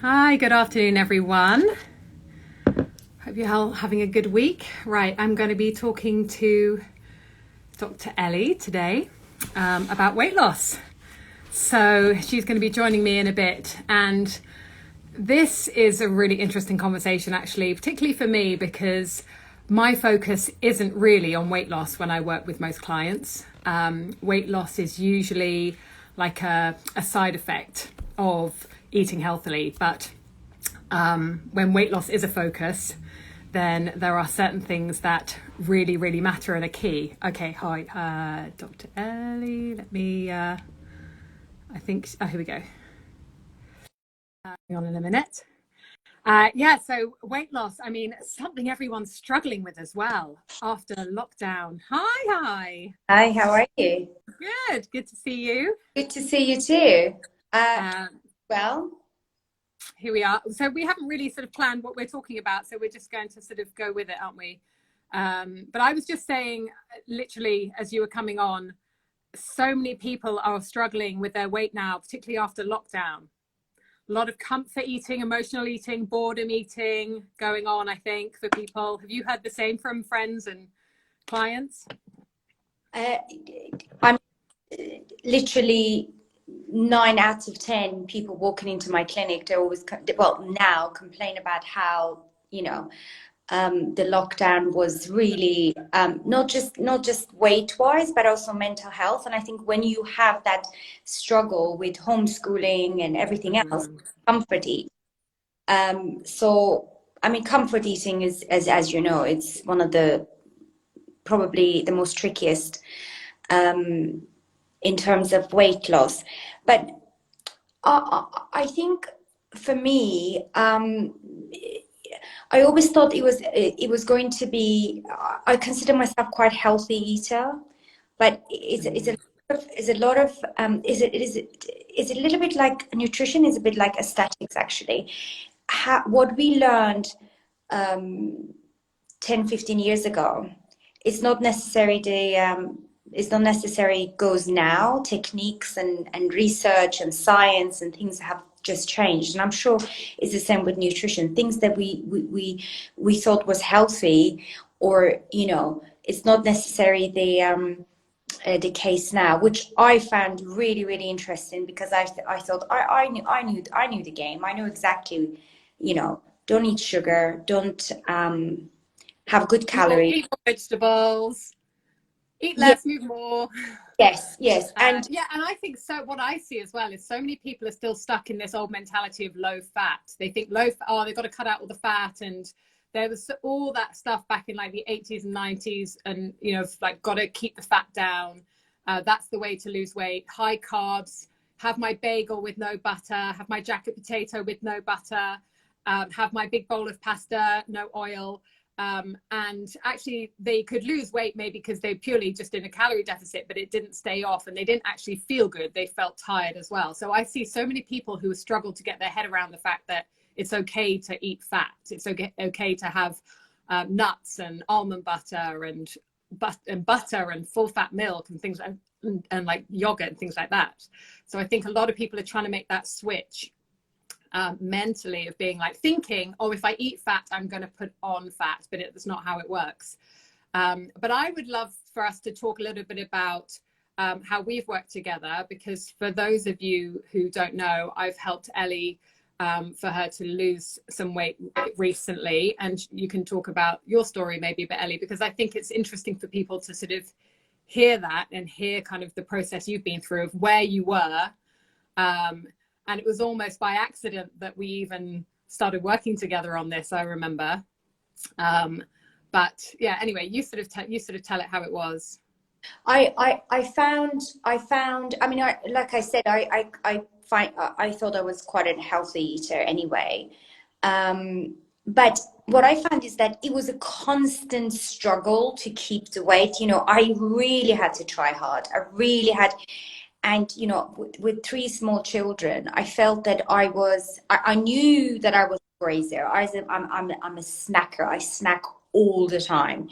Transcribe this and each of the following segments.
Hi, good afternoon, everyone. Hope you're all having a good week. Right, I'm going to be talking to Dr. Ellie today about weight loss. So she's going to be joining me in a bit. And this is a really interesting conversation, actually, particularly for me, because my focus isn't really on weight loss when I work with most clients. Weight loss is usually like a side effect of eating healthily. But when weight loss is a focus, then there are certain things that really, really matter and are key. Okay, hi, Dr. Ellie. Let me, I think, here we go. Hang on in a minute. So weight loss, I mean, something everyone's struggling with as well after lockdown. Hi. Hi, how are you? Good to see you. Good to see you too. Uh, Um, well, Here we are. So we haven't really sort of planned what we're talking about, so we're just going to sort of go with it, aren't we? But I was just saying, literally, as you were coming on, so many people are struggling with their weight now, particularly after lockdown. A lot of comfort eating, emotional eating, boredom eating going on, I think, for people. Have you heard the same from friends and clients? uh, I'm literally 9 out of 10 people walking into my clinic. They always, now complain about how, the lockdown was really not just weight wise, but also mental health. And I think when you have that struggle with homeschooling and everything else, Mm. comfort eat. So I mean, comfort eating is, as you know, it's one of the probably the most trickiest in terms of weight loss. But I think for me, I always thought it was going to be. I consider myself quite healthy eater, but Mm. it's a lot of is a little bit like nutrition is a bit like aesthetics actually. What we learned um, 10, 15 years ago, it's not necessary it's not necessary goes now. Techniques and research and science and things have just changed, and I'm sure it's the same with nutrition. Things that we thought was healthy, or it's not necessarily the case now, which I found really, really interesting, because I thought I knew the game. I know exactly, don't eat sugar, don't have good calories. Eat more vegetables, eat Yeah, less, move more. yes, and And I think so. What I see as well is so many people are still stuck in this old mentality of low fat. They think low fat, oh, they've got to cut out all the fat. And there was all that stuff back in like the 80s and 90s. And, like, got to keep the fat down. That's the way to lose weight. High carbs, have my bagel with no butter, have my jacket potato with no butter, have my big bowl of pasta, no oil. And actually they could lose weight maybe because they purely just in a calorie deficit, but it didn't stay off and they didn't actually feel good. They felt tired as well. So I see so many people who struggle to get their head around the fact that it's okay to eat fat. It's okay to have nuts and almond butter and butter and full fat milk and things like, and like yogurt and things like that. So I think a lot of people are trying to make that switch mentally, of being like thinking, oh, if I eat fat, I'm going to put on fat, but it's not how it works. But I would love for us to talk a little bit about how we've worked together, because for those of you who don't know, I've helped Ellie for her to lose some weight recently. And you can talk about your story maybe a bit, Ellie, because I think it's interesting for people to sort of hear that and hear kind of the process you've been through of where you were. And it was almost by accident that we even started working together on this, I remember. But yeah, anyway, you sort of tell it how it was. I found, I mean, like I said, I thought I was quite a healthy eater anyway. But what I found is that it was a constant struggle to keep the weight. I really had to try hard. I really had, and with three small children, I felt that I knew that I was a grazer. I'm a snacker. I snack all the time,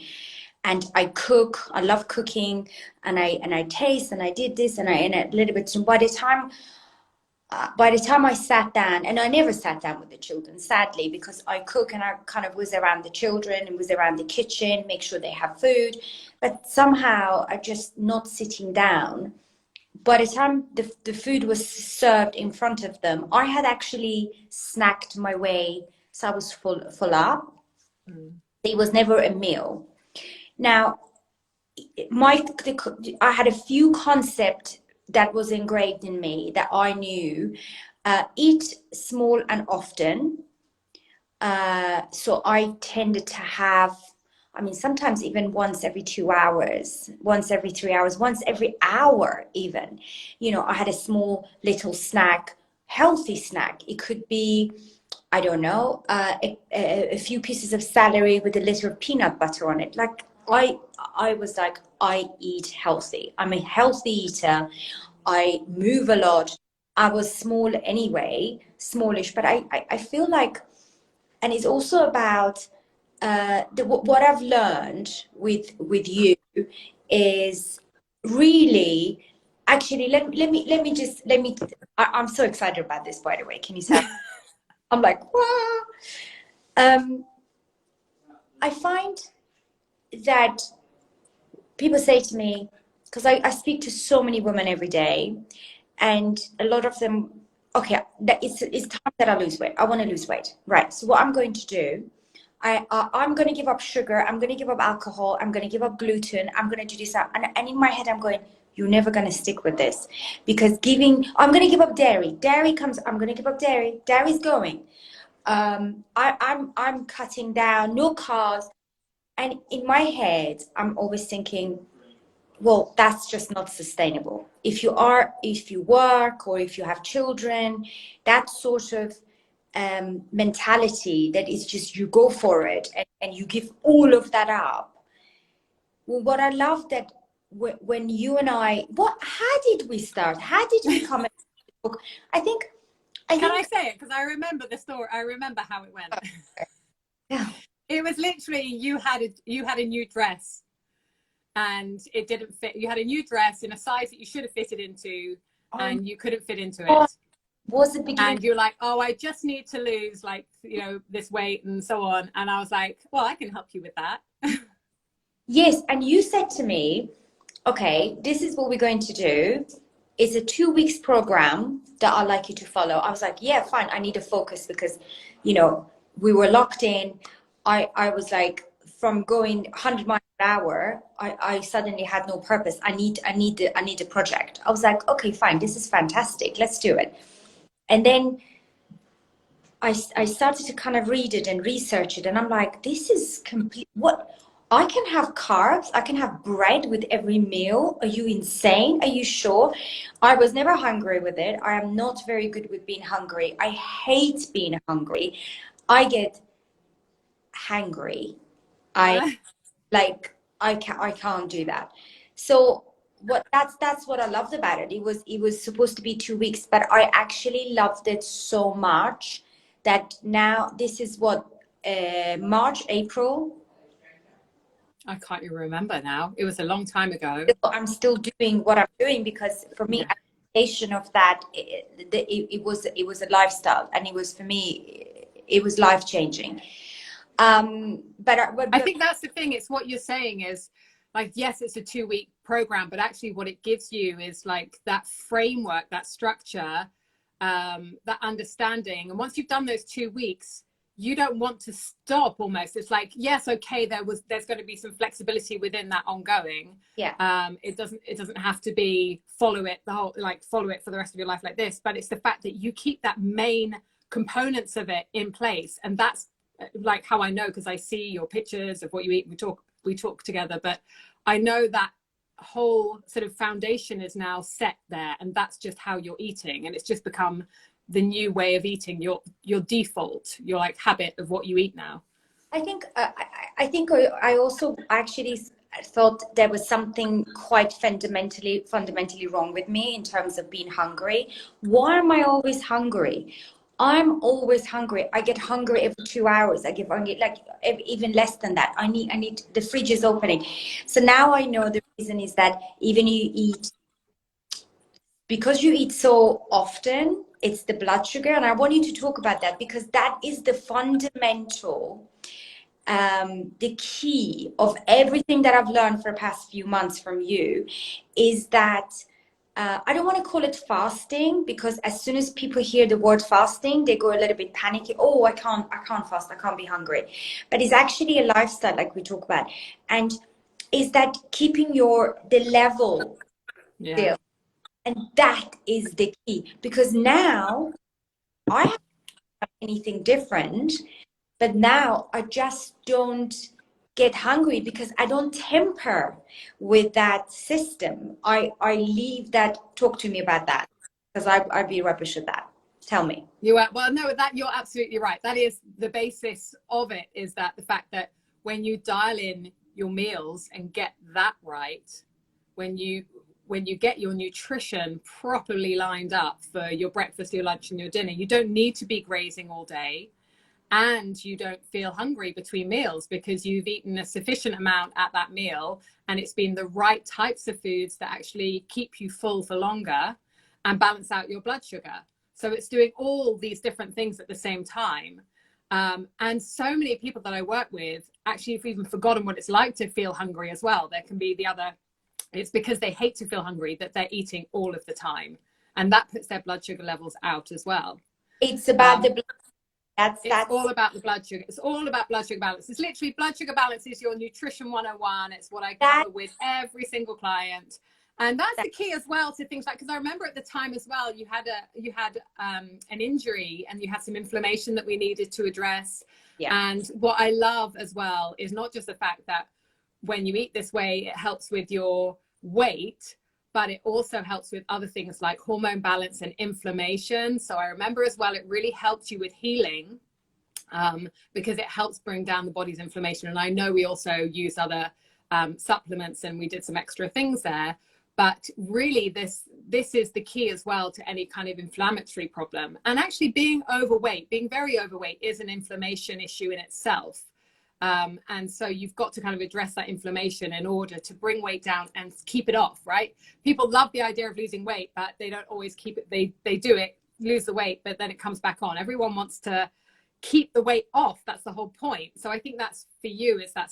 and I cook. I love cooking, and I taste, and I did this, and a little bit. So by the time by the time I sat down, and I never sat down with the children, sadly, because I cook and I kind of was around the children and was around the kitchen, make sure they have food. But somehow I just not sitting down. By the time the food was served in front of them, I had actually snacked my way. So I was full up. It was never a meal. Now, I had a few concepts that was engraved in me that I knew. Eat small and often. So I tended to have, I mean, sometimes even once every 2 hours, once every 3 hours, once every hour even. You know, I had a small little snack, healthy snack. It could be, I don't know, a few pieces of celery with a little peanut butter on it. Like I was like, I eat healthy. I'm a healthy eater. I move a lot. I was small anyway, smallish, but I feel like, and it's also about what I've learned with you is really, actually, I'm so excited about this, by the way. Can you tell? I'm like, wow. I find that people say to me, because I speak to so many women every day, and a lot of them, okay, it's time that I lose weight. I want to lose weight. Right. So what I'm going to do, I'm going to give up sugar. I'm going to give up alcohol. I'm going to give up gluten. I'm going to do this. And in my head, I'm going, you're never going to stick with this, because I'm going to give up dairy. I'm going to give up dairy. Dairy's going. I'm cutting down, no carbs. And in my head, I'm always thinking, well, that's just not sustainable. If you work or if you have children, that sort of mentality that is just you go for it and you give all of that up. Well, what I love that when you and how did we start? How did we come? I think. Can I say it? Because I remember the story. I remember how it went. Yeah. It was literally you had a new dress, and it didn't fit. You had a new dress in a size that you should have fitted into, and you couldn't fit into it. Was it beginning? And you're like, oh, I just need to lose this weight and so on. And I was like, well, I can help you with that. Yes, and you said to me, okay, this is what we're going to do. It's a 2 weeks program that I'd like you to follow. I was like, yeah, fine. I need a focus because, we were locked in. I was like, from going 100 miles an hour, I suddenly had no purpose. I need a project. I was like, okay, fine. This is fantastic. Let's do it. And then I started to kind of read it and research it. And I'm like, this is complete. What? I can have carbs. I can have bread with every meal. Are you insane? Are you sure? I was never hungry with it. I am not very good with being hungry. I hate being hungry. I get hangry. I can't do that. So that's what I loved about it. It was supposed to be 2 weeks, but I actually loved it so much that now this is what March, April. I can't even remember now. It was a long time ago. I'm still doing what I'm doing because for me, application of that, it was a lifestyle, and it was for me, it was life changing. But I think that's the thing. It's what you're saying is like, yes, it's a 2 week program, but actually what it gives you is like that framework, that structure, that understanding. And once you've done those 2 weeks, you don't want to stop almost. It's like, yes, okay, there's going to be some flexibility within that ongoing. Yeah. It doesn't have to be follow it for the rest of your life like this, but it's the fact that you keep that main components of it in place. And that's like how I know, because I see your pictures of what you eat. We talk together, but I know that whole sort of foundation is now set there, and that's just how you're eating, and it's just become the new way of eating, your default, your like habit of what you eat now. I think I also actually thought there was something quite fundamentally wrong with me in terms of being hungry. Why am I always hungry? I'm always hungry. I get hungry every 2 hours. I get like even less than that. I need the fridge is opening. So now I know the reason is that even you eat because you eat so often, it's the blood sugar. And I want you to talk about that because that is the fundamental, the key of everything that I've learned for the past few months from you is that I don't want to call it fasting because as soon as people hear the word fasting, they go a little bit panicky. Oh, I can't fast. I can't be hungry. But it's actually a lifestyle, like we talk about, and is that keeping the level Yeah. still, and that is the key. Because now I haven't done anything different, but now I just don't get hungry because I don't temper with that system. I leave that. Talk to me about that because I'd be rubbish at that. Tell me. You are, well, no, that you're absolutely right. That is the basis of it, is that the fact that when you dial in your meals and get that right, when you get your nutrition properly lined up for your breakfast, your lunch, and your dinner, you don't need to be grazing all day, and you don't feel hungry between meals because you've eaten a sufficient amount at that meal, and it's been the right types of foods that actually keep you full for longer and balance out your blood sugar. So it's doing all these different things at the same time. And so many people that I work with actually have even forgotten what it's like to feel hungry as well. There can be the other, it's because they hate to feel hungry that they're eating all of the time. And that puts their blood sugar levels out as well. It's about the blood. It's all about the blood sugar. It's all about blood sugar balance. It's literally blood sugar balance is your nutrition 101. It's what I cover with every single client. And that's the key as well to things like, because I remember at the time as well, you had an injury and you had some inflammation that we needed to address. Yeah. And what I love as well is not just the fact that when you eat this way, it helps with your weight, but it also helps with other things like hormone balance and inflammation. So I remember as well, it really helps you with healing because it helps bring down the body's inflammation. And I know we also use other supplements and we did some extra things there. But really, this is the key as well to any kind of inflammatory problem. And actually being overweight, being very overweight is an inflammation issue in itself. And so you've got to kind of address that inflammation in order to bring weight down and keep it off, right? People love the idea of losing weight, but they don't always keep it. They do it, lose the weight, but then it comes back on. Everyone wants to keep the weight off. That's the whole point. So I think that's for you, is that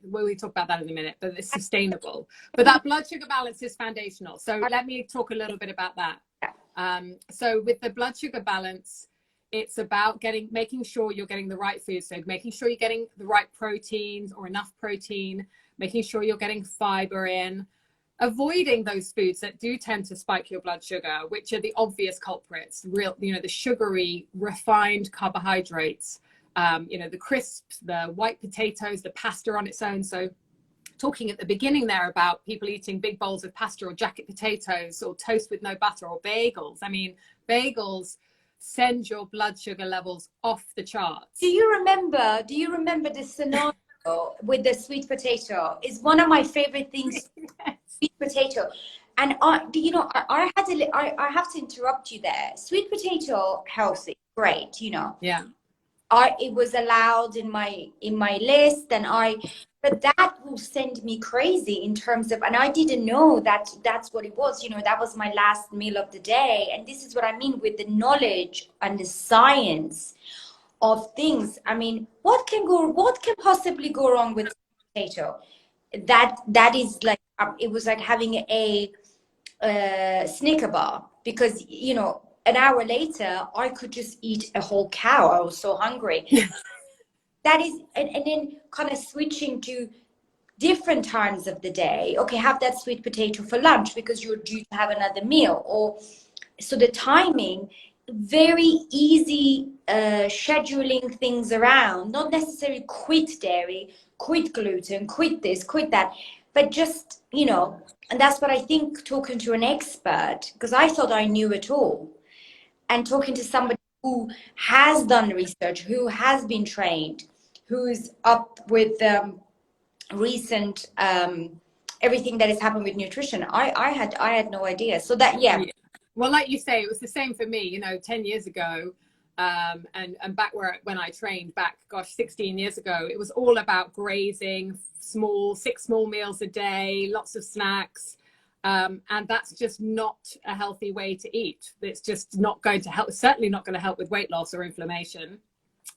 we'll talk about that in a minute, but it's sustainable. But that blood sugar balance is foundational. So let me talk a little bit about that. So with the blood sugar balance, it's about making sure you're getting the right food. So making sure you're getting the right proteins or enough protein, making sure you're getting fiber in, avoiding those foods that do tend to spike your blood sugar, which are the obvious culprits, the sugary, refined carbohydrates, the crisps, the white potatoes, the pasta on its own. So talking at the beginning there about people eating big bowls of pasta or jacket potatoes or toast with no butter or bagels. I mean, bagels send your blood sugar levels off the charts. Do you remember the scenario with the sweet potato? Is one of my favorite things. Yes. Sweet potato. And I have to interrupt you there. Sweet potato, healthy, great, Yeah. It was allowed in my list, but that will send me crazy in terms of, and I didn't know that that's what it was. That was my last meal of the day. And this is what I mean with the knowledge and the science of things. I mean, what can possibly go wrong with potato? That is like, it was like having a Snicker bar, because an hour later I could just eat a whole cow. I was so hungry. That is, and then kind of switching to different times of the day. Okay, have that sweet potato for lunch because you're due to have another meal. Or so the timing, very easy, scheduling things around, not necessarily quit dairy, quit gluten, quit this, quit that, but just, and that's what I think, talking to an expert, because I thought I knew it all, and talking to somebody who has done research, who has been trained, who's up with recent everything that has happened with nutrition. I had no idea. So that, yeah. Well, like you say, it was the same for me, 10 years ago. And back when I trained back, 16 years ago, it was all about grazing, 6 small meals a day, lots of snacks. And that's just not a healthy way to eat. It's just not going to help, certainly not going to help with weight loss or inflammation.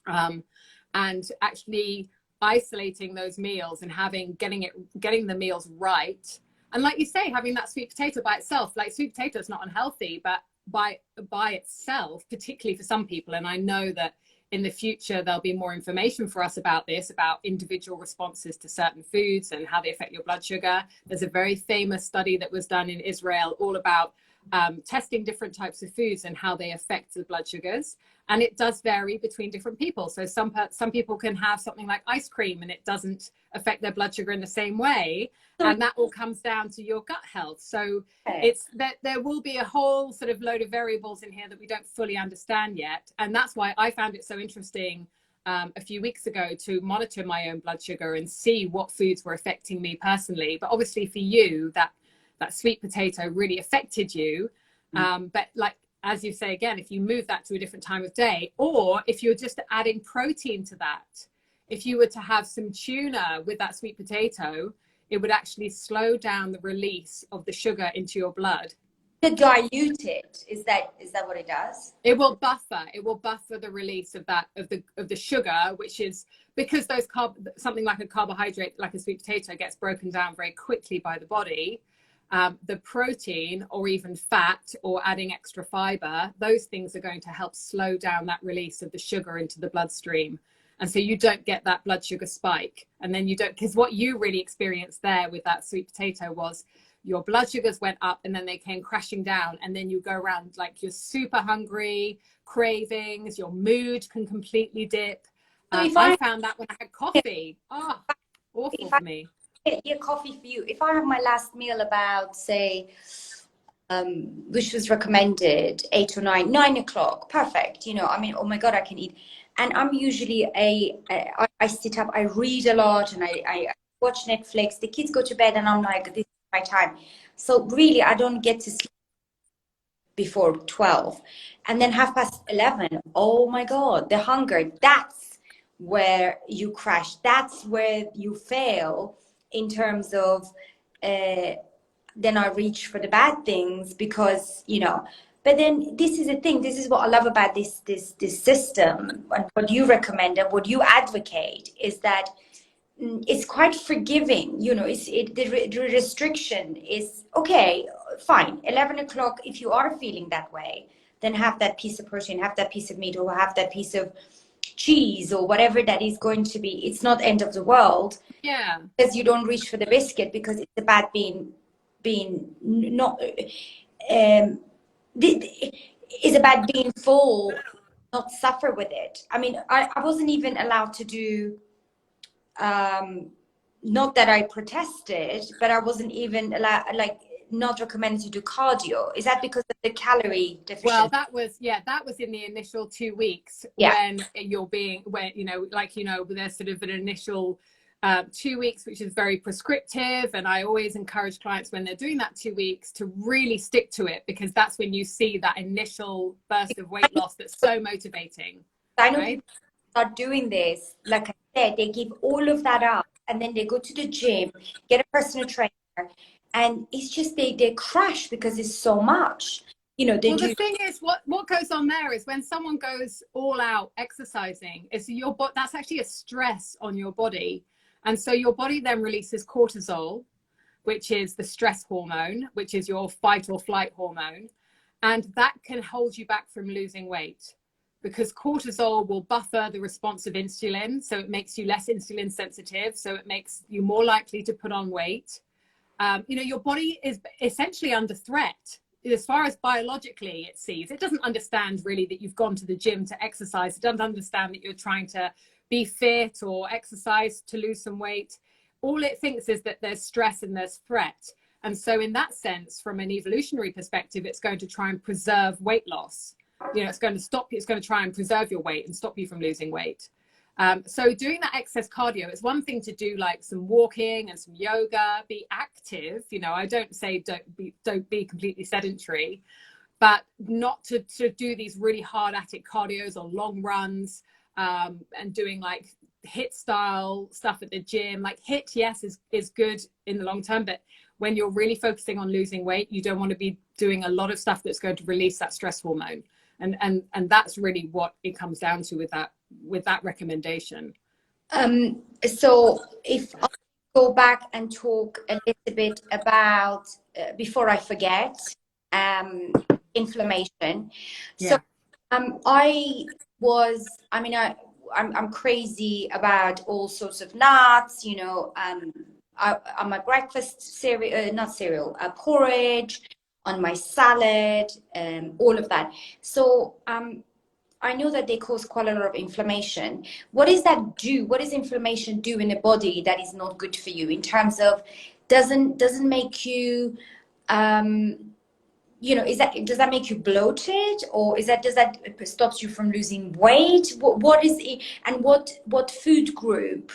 And actually isolating those meals and getting the meals right. And like you say, having that sweet potato by itself, like sweet potato is not unhealthy, but by itself, particularly for some people, and I know that in the future there'll be more information for us about this, about individual responses to certain foods and how they affect your blood sugar. There's a very famous study that was done in Israel all about testing different types of foods and how they affect the blood sugars, and it does vary between different people. So some people can have something like ice cream and it doesn't affect their blood sugar in the same way, and that all comes down to your gut health. So it's that there will be a whole sort of load of variables in here that we don't fully understand yet, and that's why I found it so interesting a few weeks ago to monitor my own blood sugar and see what foods were affecting me personally. But obviously for you, that sweet potato really affected you. But like, as you say, again, if you move that to a different time of day, or if you're just adding protein to that, if you were to have some tuna with that sweet potato, it would actually slow down the release of the sugar into your blood. To dilute it, is that what it does? It will buffer the release of the sugar, which is because something like a carbohydrate, like a sweet potato, gets broken down very quickly by the body. The protein or even fat or adding extra fiber, those things are going to help slow down that release of the sugar into the bloodstream. And so you don't get that blood sugar spike. And then you don't, because what you really experienced there with that sweet potato was your blood sugars went up and then they came crashing down. And then you go around like you're super hungry, cravings, your mood can completely dip. I found that when I had coffee. Oh, awful for me. Yeah, coffee for you. If I have my last meal about, say, which was recommended 8 or 9 o'clock, perfect. You know, I mean, oh my God, I can eat. And I'm usually I sit up, I read a lot, and I watch Netflix. The kids go to bed, and I'm like, this is my time. So really, I don't get to sleep before 12, and then 11:30. Oh my God, the hunger. That's where you crash. That's where you fail. In terms of then I reach for the bad things because, you know, but then this is the thing, this is what I love about this system, and what you recommend and what you advocate is that it's quite forgiving. You know, the restriction is okay, fine, 11 o'clock. If you are feeling that way, then have that piece of protein, have that piece of meat, or have that piece of cheese or whatever that is going to be. It's not end of the world. Yeah, because you don't reach for the biscuit because it's about being not is about being full, not suffer with it. I mean, I wasn't even allowed to do not that I protested, but I wasn't even allowed, like, not recommended to do cardio. Is that because of the calorie deficiency? Well, that was in the initial 2 weeks when you know, like, you know, there's sort of an initial 2 weeks, which is very prescriptive. And I always encourage clients when they're doing that 2 weeks to really stick to it, because that's when you see that initial burst of weight loss that's so motivating. I know people start doing this, like I said, they give all of that up and then they go to the gym, get a personal trainer, and it's just they crash because it's so much. You know, the thing is, what goes on there is when someone goes all out exercising, that's actually a stress on your body. And so your body then releases cortisol, which is the stress hormone, which is your fight or flight hormone. And that can hold you back from losing weight, because cortisol will buffer the response of insulin. So it makes you less insulin sensitive. So it makes you more likely to put on weight. You know, your body is essentially under threat. As far as biologically it sees, it doesn't understand really that you've gone to the gym to exercise. It doesn't understand that you're trying to be fit or exercise to lose some weight. All it thinks is that there's stress and there's threat. And so in that sense, from an evolutionary perspective, it's going to try and preserve weight loss. You know, it's going to try and preserve your weight and stop you from losing weight. So doing that excess cardio, it's one thing to do like some walking and some yoga, be active. You know, I don't say don't be completely sedentary, but not to do these really hard cardios or long runs, and doing like HIIT style stuff at the gym. Like HIIT, yes, is good in the long term, but when you're really focusing on losing weight, you don't want to be doing a lot of stuff that's going to release that stress hormone. And that's really what it comes down to with that recommendation. So if I go back and talk a little bit about, before I forget, inflammation. So Yeah. I'm crazy about all sorts of nuts, you know. On my breakfast cereal, not cereal, porridge, on my salad, all of that. So I know that they cause quite a lot of inflammation. What does that do? What does inflammation do in the body that is not good for you in terms of doesn't make you you know, does that make you bloated, or does that stops you from losing weight? What is it, and what food group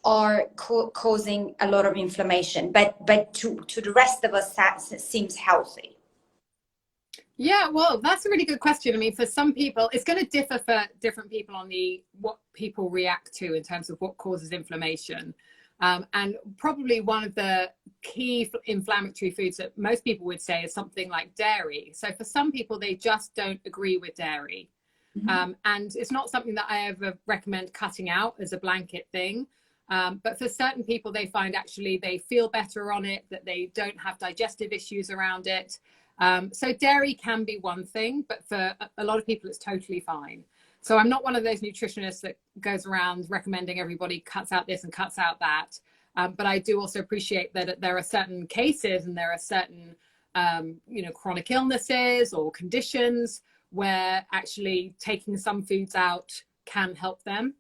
are causing a lot of inflammation, but to the rest of us that seems healthy? Yeah, well, that's a really good question. I mean, for some people, it's going to differ for different people on what people react to in terms of what causes inflammation. And probably one of the key inflammatory foods that most people would say is something like dairy. So for some people, they just don't agree with dairy. Mm-hmm. And it's not something that I ever recommend cutting out as a blanket thing. But for certain people, they find actually they feel better on it, that they don't have digestive issues around it. So dairy can be one thing, but for a lot of people, it's totally fine. So I'm not one of those nutritionists that goes around recommending everybody cuts out this and cuts out that. But I do also appreciate that there are certain cases and there are certain, chronic illnesses or conditions where actually taking some foods out can help them.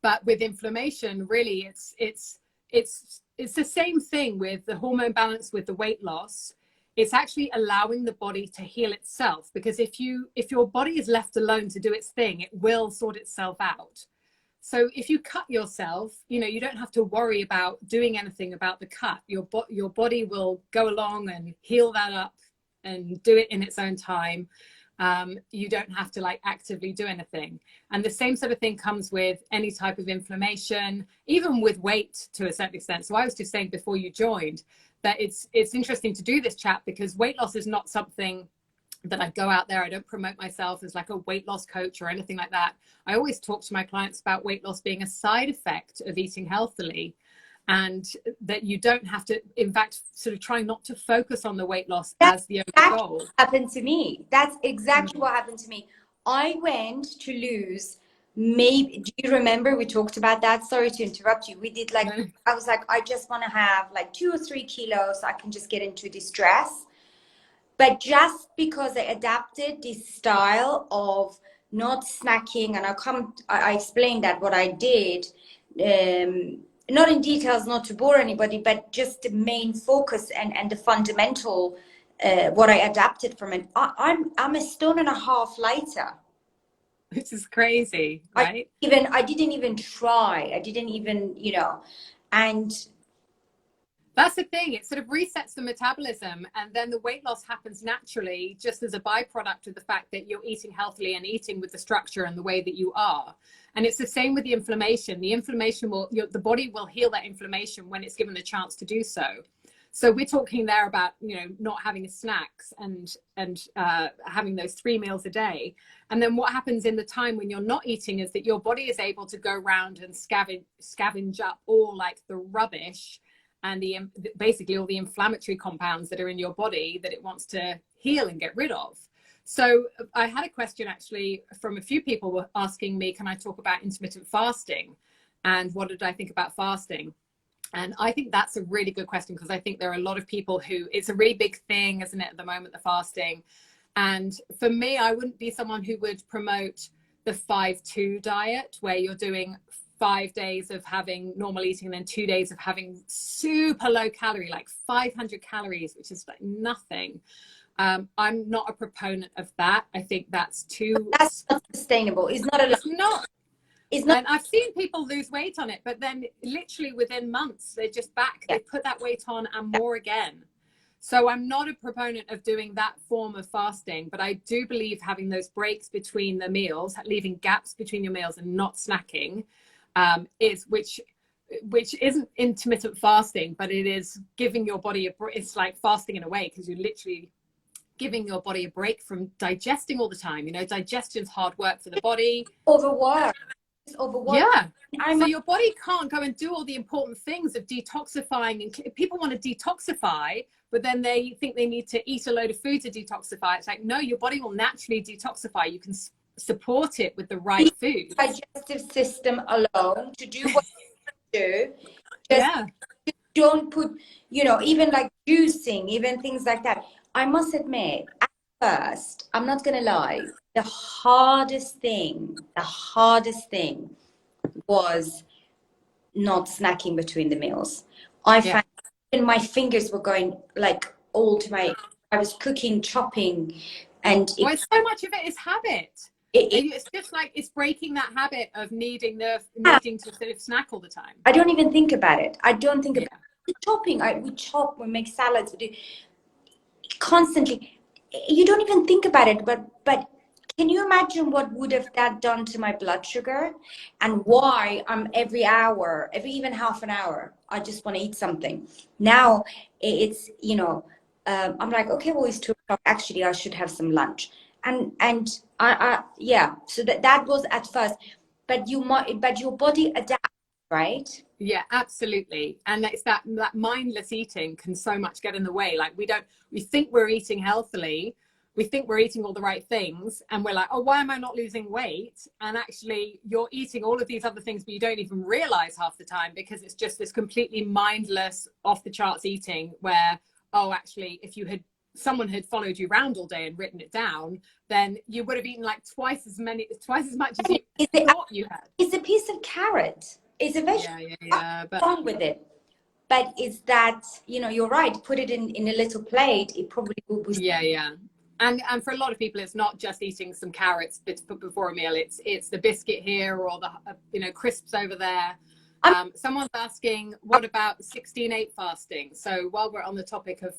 But with inflammation, really, it's the same thing with the hormone balance, with the weight loss. It's actually allowing the body to heal itself, because if your body is left alone to do its thing, it will sort itself out. So if you cut yourself, you don't have to worry about doing anything about the cut. Your body will go along and heal that up and do it in its own time. You don't have to actively do anything. And the same sort of thing comes with any type of inflammation, even with weight to a certain extent. So I was just saying before you joined that it's interesting to do this chat, because weight loss is not something that I go out there. I don't promote myself as like a weight loss coach or anything like that. I always talk to my clients about weight loss being a side effect of eating healthily, and that you don't have to, in fact, sort of try not to focus on the weight loss as the only goal. Happened to me. That's exactly what happened to me. I went to lose, maybe, do you remember we talked about that? Sorry to interrupt you. We did I was like, I just want to have 2 or 3 kilos so I can just get into distress. But just because I adapted this style of not snacking, and I explained that what I did, not in details, not to bore anybody, but just the main focus and the fundamental, what I adapted from it. I'm 1.5 stone lighter. Which is crazy, right? I didn't even try. I didn't even, and that's the thing. It sort of resets the metabolism, and then the weight loss happens naturally, just as a byproduct of the fact that you're eating healthily and eating with the structure and the way that you are. And it's the same with the inflammation. The inflammation the body will heal that inflammation when it's given the chance to do so. So we're talking there about, not having snacks and having those 3 meals a day. And then what happens in the time when you're not eating is that your body is able to go around and scavenge up all the rubbish and basically all the inflammatory compounds that are in your body that it wants to heal and get rid of. So I had a question actually from a few people were asking me, can I talk about intermittent fasting? And what did I think about fasting? And I think that's a really good question, because I think there are a lot of people who, it's a really big thing, isn't it, at the moment, the fasting. And for me, I wouldn't be someone who would promote the 5-2 diet, where you're doing 5 days of having normal eating and then 2 days of having super low calorie, like 500 calories, which is nothing. I'm not a proponent of that. I think that's not sustainable. It's not. And I've seen people lose weight on it, but then literally within months, they're just back. They put that weight on and more again. So I'm not a proponent of doing that form of fasting, but I do believe having those breaks between the meals, leaving gaps between your meals and not snacking, which which isn't intermittent fasting, but it is giving your body it's like fasting in a way, because you're literally giving your body a break from digesting all the time. You know, digestion's hard work for the body. Overwork. It's overwork. Yeah. So your body can't go and do all the important things of detoxifying. And people want to detoxify, but then they think they need to eat a load of food to detoxify. It's like, no, your body will naturally detoxify. You can support it with the right food. Digestive system alone to do what you do. Yeah. Don't put, you know, even like juicing, even things like that. I must admit, at first, I'm not going to lie, the hardest thing was not snacking between the meals. I found even my fingers were going like all to my, I was cooking, chopping, and so much of it is habit. It's just like, it's breaking that habit of needing to sort of snack all the time. I don't even think about it. I don't think about it. Chopping. We chop, we make salads, we do constantly. You don't even think about it, but can you imagine what would have that done to my blood sugar, and why I'm every hour, every even half an hour, I just want to eat something. Now it's, you know, I'm like, okay, well, it's 2 o'clock. Actually, I should have some lunch. And I yeah. So that was at first, but your body adapts, right? Yeah, absolutely. And it's that mindless eating can so much get in the way. Like we think we're eating healthily, we think we're eating all the right things, and we're like, oh, why am I not losing weight? And actually you're eating all of these other things, but you don't even realize half the time, because it's just this completely mindless, off the charts eating where, oh, actually, if someone had followed you around all day and written it down, then you would have eaten like twice as much as you thought you had. It's a piece of carrot. It's a vegetable. But wrong with it. But it's that, you know, you're right. Put it in a little plate. It probably will be. Yeah. And for a lot of people, it's not just eating some carrots before a meal. It's the biscuit here, or the crisps over there. Someone's asking, what about 16/8 fasting? So while we're on the topic of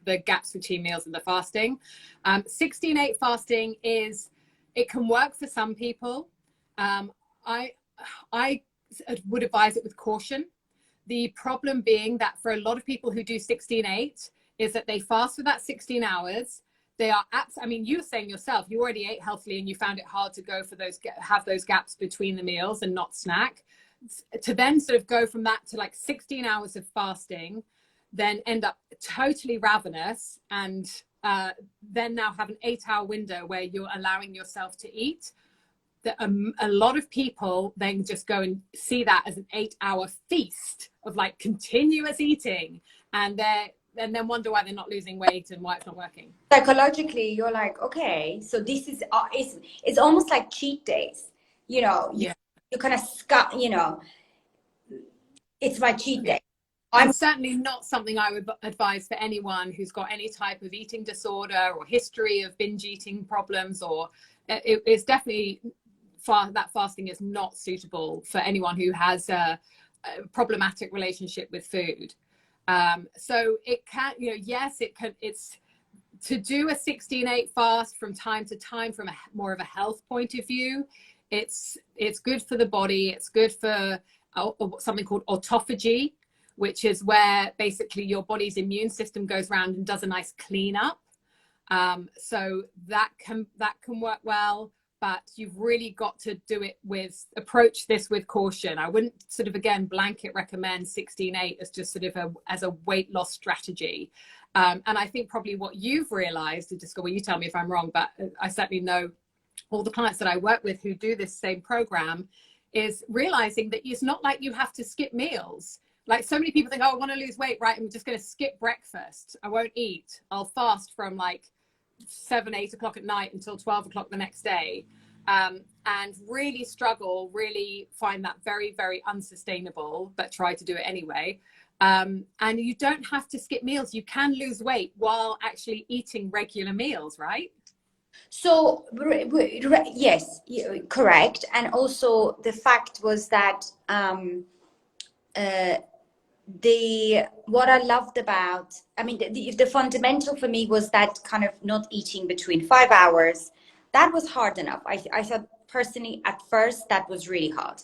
the gaps between meals and the fasting, 16/8 fasting it can work for some people. I would advise it with caution. The problem being that for a lot of people who do 16/8 is that they fast for that 16 hours. They are I mean, you were saying yourself, you already ate healthily and you found it hard to go for have those gaps between the meals and not snack. To then sort of go from that to like 16 hours of fasting, then end up totally ravenous, and then now have an 8-hour window where you're allowing yourself to eat. A lot of people then just go and see that as an 8-hour feast of like continuous eating, and then wonder why they're not losing weight and why it's not working. Psychologically, you're like, okay, so this is it's almost like cheat days, you know. You kind of you know, it's my cheat day. I'm certainly not something I would advise for anyone who's got any type of eating disorder or history of binge eating problems, or it's definitely that fasting is not suitable for anyone who has a problematic relationship with food. So it can, you know, yes, it's to do a 16/8 fast from time to time from more of a health point of view. It's good for the body. It's good for something called autophagy, which is where basically your body's immune system goes around and does a nice cleanup. So that can work well, but you've really got to approach this with caution. I wouldn't sort of, again, blanket recommend 16/8 as just sort of as a weight loss strategy. And I think probably what you've realized, well, you tell me if I'm wrong, but I certainly know all the clients that I work with who do this same program, is realizing that it's not like you have to skip meals. Like, so many people think, oh, I want to lose weight, right? I'm just going to skip breakfast. I won't eat. I'll fast from like 7-8 o'clock at night until 12 o'clock the next day, and really find that very, very unsustainable, but try to do it anyway. And you don't have to skip meals. You can lose weight while actually eating regular meals, right? So yes, correct. And also the fact was that what I loved about, I mean, the fundamental for me was that kind of not eating between 5 hours. That was hard enough. I thought personally at first that was really hard.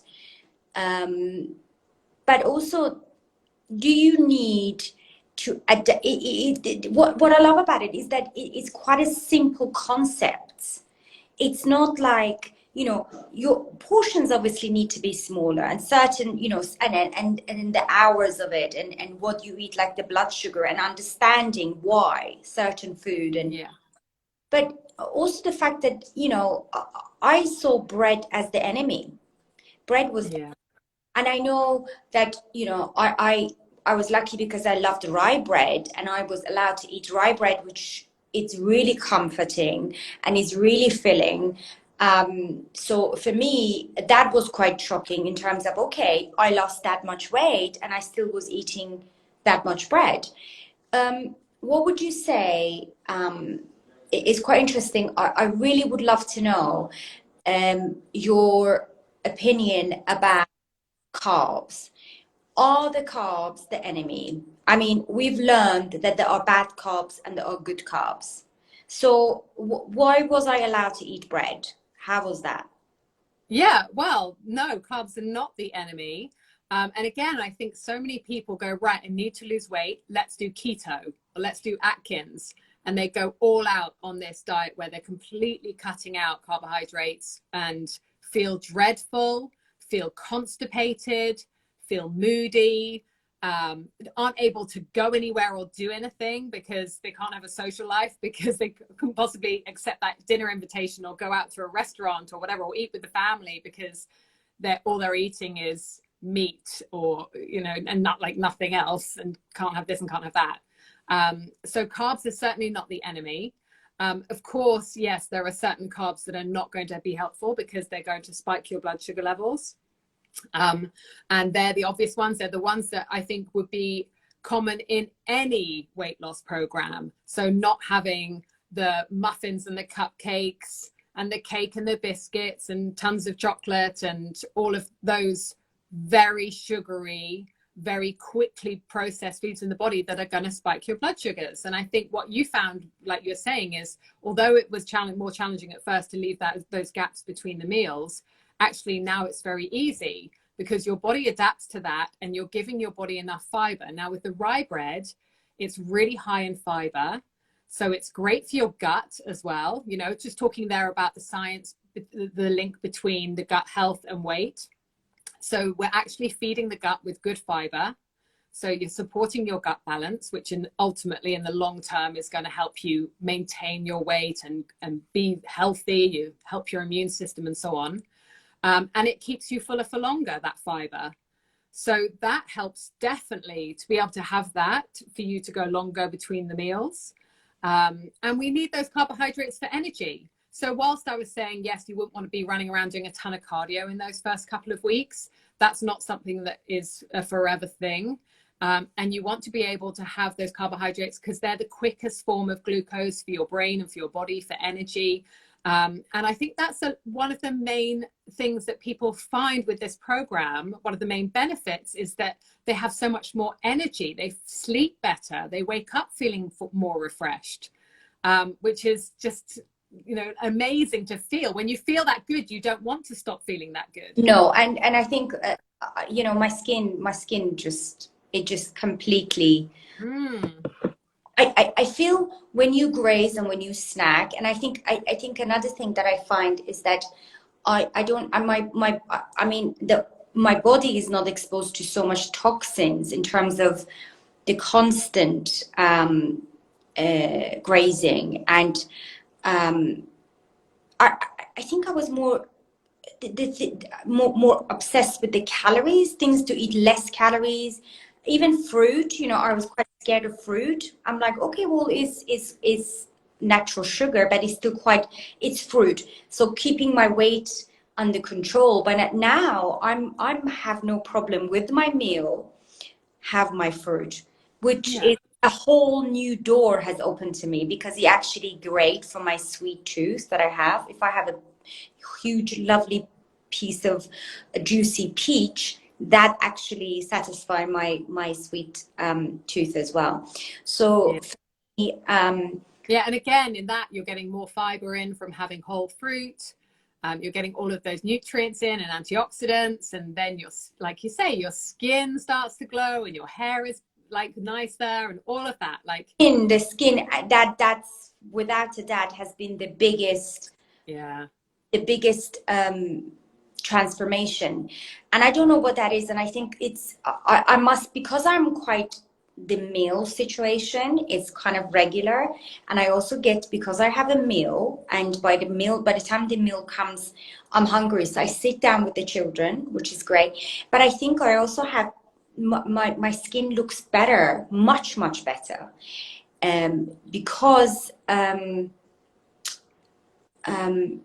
but also, do you need to what I love about it is that it's quite a simple concept. It's not like, you know, your portions obviously need to be smaller, and certain, you know, and in the hours of it, and what you eat, like the blood sugar, and understanding why certain food, and Yeah. but also the fact that, you know, I saw bread as the enemy. Bread was, Yeah. and I know that, you know, I was lucky because I loved rye bread, and I was allowed to eat rye bread, which it's really comforting and is really filling. So for me, that was quite shocking in terms of, okay, I lost that much weight and I still was eating that much bread. What would you say? It's quite interesting. I really would love to know your opinion about carbs. Are the carbs the enemy? I mean, we've learned that there are bad carbs and there are good carbs. So why was I allowed to eat bread? How was that? Yeah, well, no, carbs are not the enemy. And again, I think so many people go, right, I need to lose weight. Let's do keto or let's do Atkins. And they go all out on this diet where they're completely cutting out carbohydrates and feel dreadful, feel constipated, feel moody, aren't able to go anywhere or do anything because they can't have a social life, because they couldn't possibly accept that dinner invitation or go out to a restaurant or whatever, or eat with the family because all they're eating is meat, or, you know, and not like nothing else, and can't have this and can't have that. So carbs are certainly not the enemy. Of course, yes, there are certain carbs that are not going to be helpful because they're going to spike your blood sugar levels. And they're the obvious ones. They're the ones that I think would be common in any weight loss program. So not having the muffins and the cupcakes and the cake and the biscuits and tons of chocolate and all of those very sugary, very quickly processed foods in the body that are going to spike your blood sugars. And I think what you found, like you're saying, is although it was more challenging at first to leave those gaps between the meals, actually now it's very easy because your body adapts to that and you're giving your body enough fiber. Now with the rye bread, it's really high in fiber. So it's great for your gut as well. You know, just talking there about the science, the link between the gut health and weight. So we're actually feeding the gut with good fiber. So you're supporting your gut balance, which ultimately in the long term is going to help you maintain your weight and be healthy. You help your immune system and so on. And it keeps you fuller for longer, that fiber. So that helps definitely to be able to have that for you to go longer between the meals. And we need those carbohydrates for energy. So whilst I was saying, yes, you wouldn't want to be running around doing a ton of cardio in those first couple of weeks, that's not something that is a forever thing. And you want to be able to have those carbohydrates because they're the quickest form of glucose for your brain and for your body for energy. And I think that's one of the main things that people find with this program. One of the main benefits is that they have so much more energy. They sleep better. They wake up feeling more refreshed, which is just, you know, amazing to feel. When you feel that good, you don't want to stop feeling that good. No, and I think you know, my skin just completely. I feel when you graze and when you snack, and I think another thing that I find is that I don't I mean my body is not exposed to so much toxins in terms of the constant grazing, and I I think I was more obsessed with the calories, things to eat less calories, even fruit. You know, I was quite scared of fruit. I'm like, okay, well, is natural sugar, but it's still it's fruit. So keeping my weight under control. But now I'm have no problem with my meal, have my fruit, which is a whole new door has opened to me, because it's actually great for my sweet tooth that I have. If I have a huge, lovely piece of a juicy peach, that actually satisfy my sweet tooth as well. So for me, yeah, and again, in that you're getting more fiber in from having whole fruit. You're getting all of those nutrients in and antioxidants, and then like you say, your skin starts to glow and your hair is like nicer and all of that. Like in the skin, that's without a doubt has been the biggest transformation. And I don't know what that is. And I think it's, I must, because I'm quite, the meal situation is kind of regular. And I also get, because I have a meal, and by the time the meal comes, I'm hungry. So I sit down with the children, which is great. But I think I also have, my skin looks better, much, much better. Because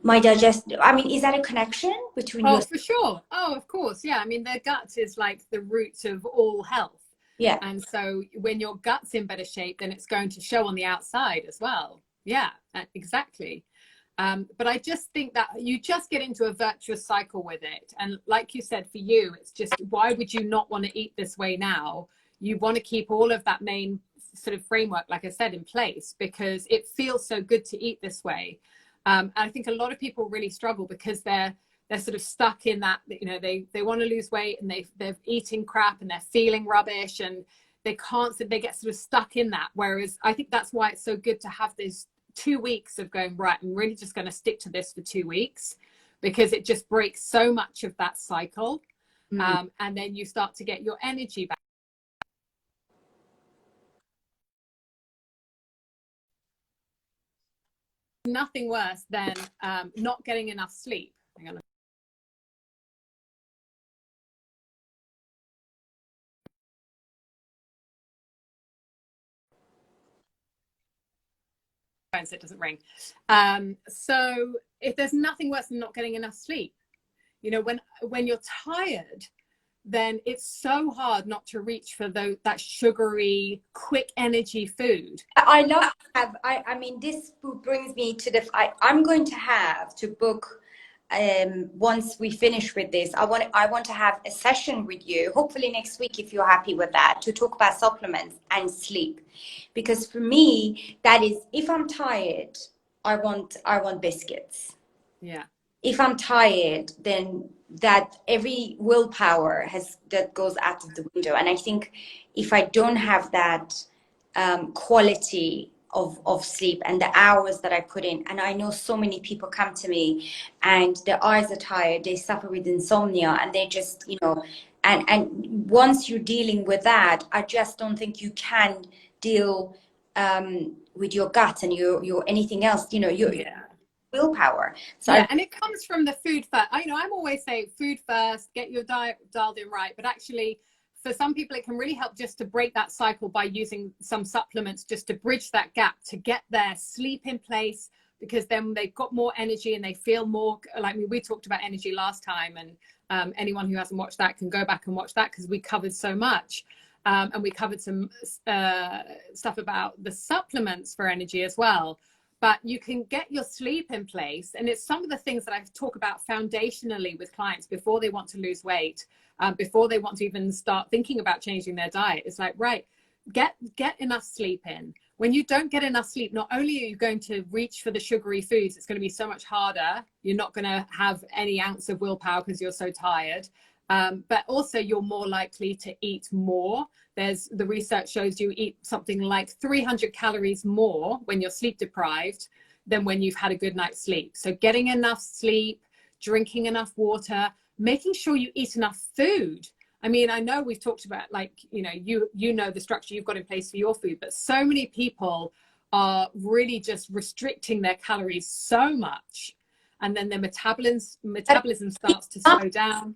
my digestive, I mean, is that a connection between Oh, for sure. Oh, of course. Yeah. I mean, the gut is like the root of all health. Yeah. And so when your gut's in better shape, then it's going to show on the outside as well. Yeah, exactly. But I just think that you just get into a virtuous cycle with it. And like you said, for you, it's just, why would you not want to eat this way now? You want to keep all of that main sort of framework, like I said, in place, because it feels so good to eat this way. And I think a lot of people really struggle because they're sort of stuck in that, you know, they want to lose weight and they're eating crap and they're feeling rubbish and they get sort of stuck in that. Whereas I think that's why it's so good to have these 2 weeks of going, right, I'm really just going to stick to this for 2 weeks, because it just breaks so much of that cycle. And then you start to get your energy back. Nothing worse than not getting enough sleep. Hang on. So it doesn't ring. So if there's nothing worse than not getting enough sleep, you know, when you're tired, then it's so hard not to reach for that sugary, quick energy food. I love to have, I mean, this brings me to I'm going to have to book, once we finish with this, I want to have a session with you, hopefully next week, if you're happy with that, to talk about supplements and sleep. Because for me, that is, if I'm tired, I want biscuits. Yeah. If I'm tired, then that every willpower that goes out of the window. And I think if I don't have that quality of sleep and the hours that I put in, and I know so many people come to me and their eyes are tired, they suffer with insomnia, and they just, you know, and once you're dealing with that, I just don't think you can deal with your gut and your anything else, you know, willpower. So yeah, and it comes from the food first. I know I'm always saying food first, get your diet dialed in right, but actually for some people it can really help just to break that cycle by using some supplements just to bridge that gap, to get their sleep in place, because then they've got more energy and they feel more like, we talked about energy last time, and anyone who hasn't watched that can go back and watch that, because we covered so much. And we covered some stuff about the supplements for energy as well. But you can get your sleep in place. And it's some of the things that I talk about foundationally with clients before they want to lose weight, before they want to even start thinking about changing their diet. It's like, right, get enough sleep in. When you don't get enough sleep, not only are you going to reach for the sugary foods, it's going to be so much harder. You're not going to have any ounce of willpower because you're so tired. But also you're more likely to eat more. The research shows you eat something like 300 calories more when you're sleep deprived than when you've had a good night's sleep. So getting enough sleep, drinking enough water, making sure you eat enough food. I mean, I know we've talked about, like, you know, you know the structure you've got in place for your food, but so many people are really just restricting their calories so much, and then their metabolism starts to slow down.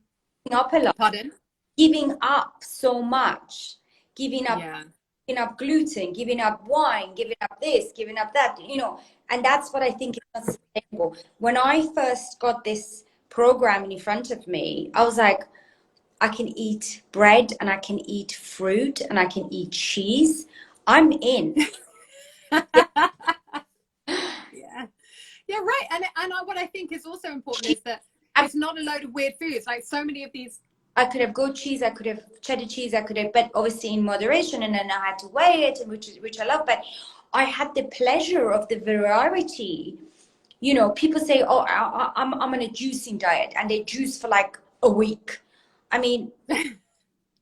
Up a lot. Pardon? Giving up so much, giving up gluten, giving up wine, giving up this, giving up that, you know, and that's what I think is not sustainable. When I first got this program in front of me, I was like, I can eat bread and I can eat fruit and I can eat cheese. I'm in. Yeah, right. And what I think is also important is that it's not a load of weird foods. Like so many of these, I could have goat cheese, I could have cheddar cheese, I could have, but obviously in moderation, and then I had to weigh it, which I love. But I had the pleasure of the variety You know, people say, oh, I'm on a juicing diet, and they juice for like a week. I mean,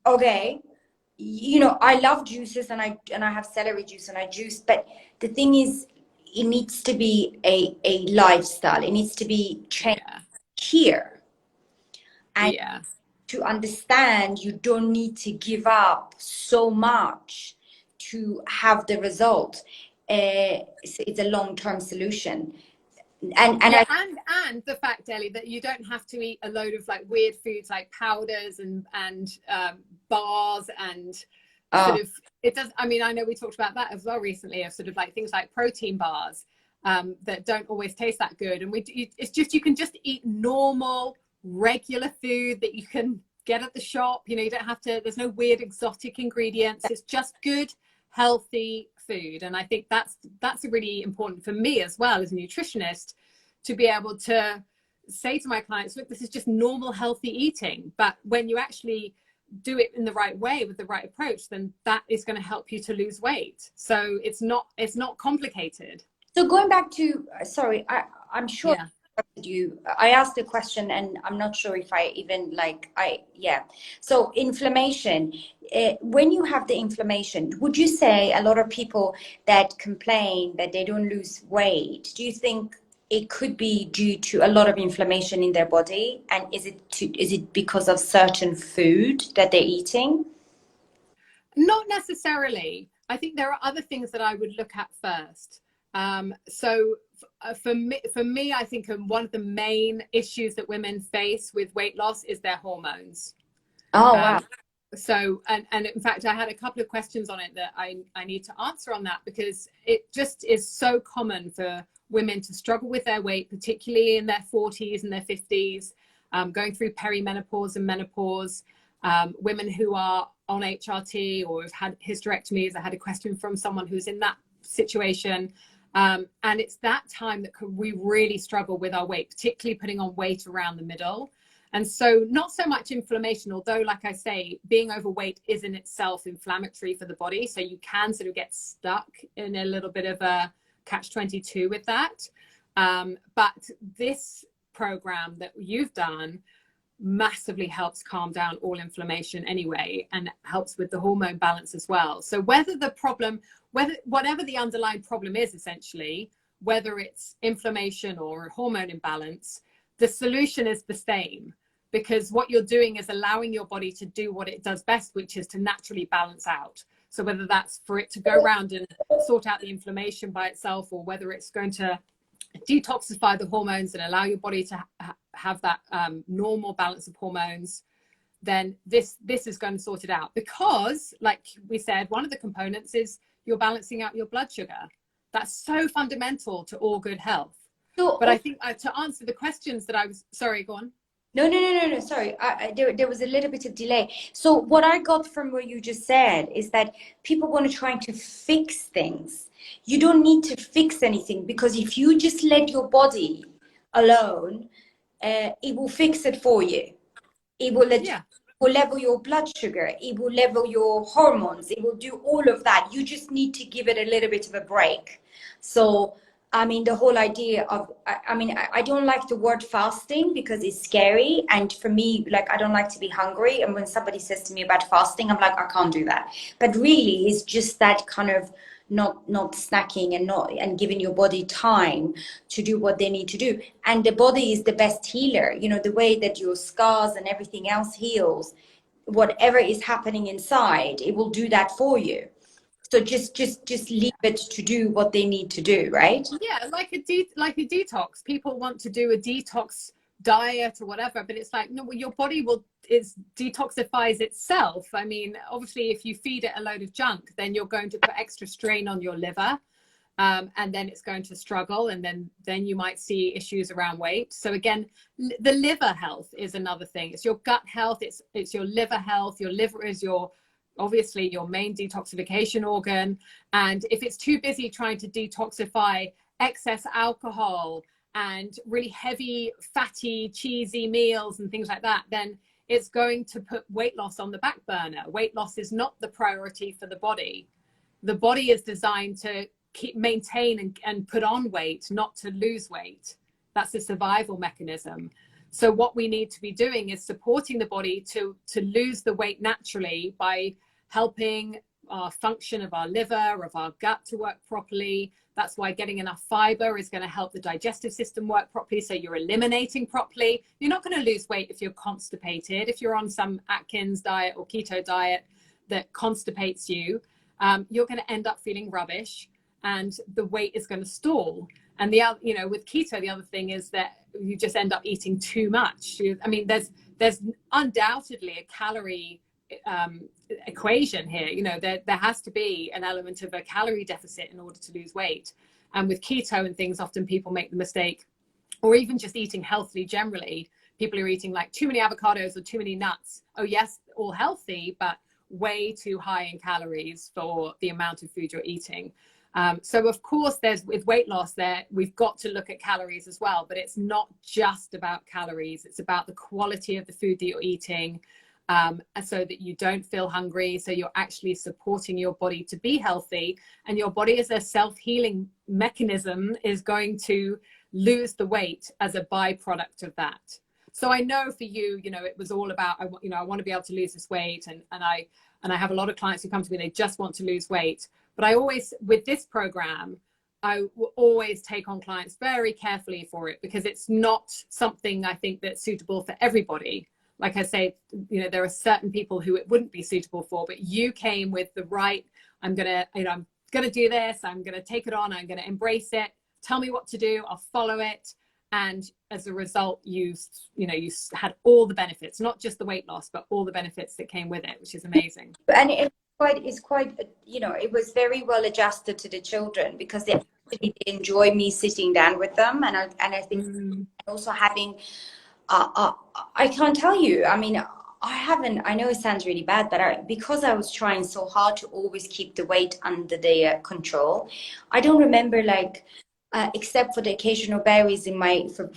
okay, you know, I love juices, and I have celery juice and I juice, but the thing is, it needs to be a lifestyle. It needs to be changed Yeah. here. And Yeah. to understand, you don't need to give up so much to have the result. It's a long-term solution. And Yeah, I and the fact, Ellie, that you don't have to eat a load of like weird foods like powders and bars and uh, sort of it does. I mean, I know we talked about that as well recently, of sort of like things like protein bars that don't always taste that good, and it's just you can just eat normal, regular food that you can get at the shop. You know, you don't have to. There's no weird exotic ingredients. It's just good, healthy food, and I think that's really important for me as well as a nutritionist, to be able to say to my clients, look, this is just normal healthy eating, but when you actually do it in the right way with the right approach, then that is going to help you to lose weight. So it's not complicated. so going back to, sorry, I'm sure Yeah. you, I asked a question and I'm not sure if I even like, yeah. So inflammation, when you have the inflammation, would you say a lot of people that complain that they don't lose weight, do you think it could be due to a lot of inflammation in their body? And is it because of certain food that they're eating? Not necessarily. I think there are other things that I would look at first. For me, I think one of the main issues that women face with weight loss is their hormones. Oh, wow. Um, and in fact, I had a couple of questions on it that I need to answer on that, because it just is so common for women to struggle with their weight, particularly in their 40s and their 50s, going through perimenopause and menopause. Women who are on HRT or have had hysterectomies. I had a question from someone who's in that situation. And it's that time that we really struggle with our weight, particularly putting on weight around the middle. And so not so much inflammation, although, like I say, being overweight is in itself inflammatory for the body. So you can sort of get stuck in a little bit of a catch-22 with that. But this program that you've done massively helps calm down all inflammation anyway, and helps with the hormone balance as well. So whatever the underlying problem is, essentially, whether it's inflammation or hormone imbalance, the solution is the same, because what you're doing is allowing your body to do what it does best, which is to naturally balance out. So whether that's for it to go around and sort out the inflammation by itself, or whether it's going to detoxify the hormones and allow your body to have that normal balance of hormones, then this is going to sort it out. Because, like we said, one of the components is you're balancing out your blood sugar. That's so fundamental to all good health. So, But I think to answer the questions that I was, sorry, go on. no. Sorry, there was a little bit of delay. So what I got from what you just said is that people want to try to fix things. You don't need to fix anything, because if you just let your body alone, it will fix it for you. It will Yeah. will level your blood sugar. It will level your hormones. It will do all of that. You just need to give it a little bit of a break. So, I mean, the whole idea of, I don't like the word fasting because it's scary. And for me, like, I don't like to be hungry. And when somebody says to me about fasting, I'm like, I can't do that. But really, it's just that kind of not snacking and giving your body time to do what they need to do. And the body is the best healer. You know, the way that your scars and everything else heals, whatever is happening inside, it will do that for you. So just leave it to do what they need to do, right? Yeah, like a detox. People want to do a detox diet or whatever, but it's like, no, your body detoxifies itself. I mean, obviously, if you feed it a load of junk, then you're going to put extra strain on your liver, and then it's going to struggle, and then you might see issues around weight. So again, the liver health is another thing. It's your gut health. It's your liver health. Your liver is obviously your main detoxification organ. And if it's too busy trying to detoxify excess alcohol and really heavy, fatty, cheesy meals and things like that, then it's going to put weight loss on the back burner. Weight loss is not the priority for the body. The body is designed to keep maintain and put on weight, not to lose weight. That's a survival mechanism. So what we need to be doing is supporting the body to lose the weight naturally by helping our function of our liver, of our gut to work properly. That's why getting enough fiber is going to help the digestive system work properly. So you're eliminating properly. You're not going to lose weight if you're constipated. If you're on some Atkins diet or keto diet that constipates you, you're going to end up feeling rubbish and the weight is going to stall. And the other, you know, with keto, the other thing is that you just end up eating too much. I mean, there's undoubtedly a calorie equation here. You know, there has to be an element of a calorie deficit in order to lose weight. And with keto and things, often people make the mistake, or even just eating healthily generally, people are eating like too many avocados or too many nuts. Oh yes, all healthy, but way too high in calories for the amount of food you're eating. So of course, with weight loss there, we've got to look at calories as well, but it's not just about calories. It's about the quality of the food that you're eating, so that you don't feel hungry. So you're actually supporting your body to be healthy, and your body as a self-healing mechanism is going to lose the weight as a byproduct of that. So I know for you, you know, it was all about, you know, I want to be able to lose this weight. And I have a lot of clients who come to me, they just want to lose weight. But I always, with this program, I will always take on clients very carefully for it, because it's not something I think that's suitable for everybody. Like I say, you know, there are certain people who it wouldn't be suitable for, but you came with the right, I'm going to do this. I'm going to take it on. I'm going to embrace it. Tell me what to do. I'll follow it. And as a result, you had all the benefits, not just the weight loss, but all the benefits that came with it, which is amazing. And it's quite, you know, it was very well adjusted to the children, because they actually enjoy me sitting down with them. And I think also having, I can't tell you, I mean, I know it sounds really bad, but because I was trying so hard to always keep the weight under the control, I don't remember, like, except for the occasional berries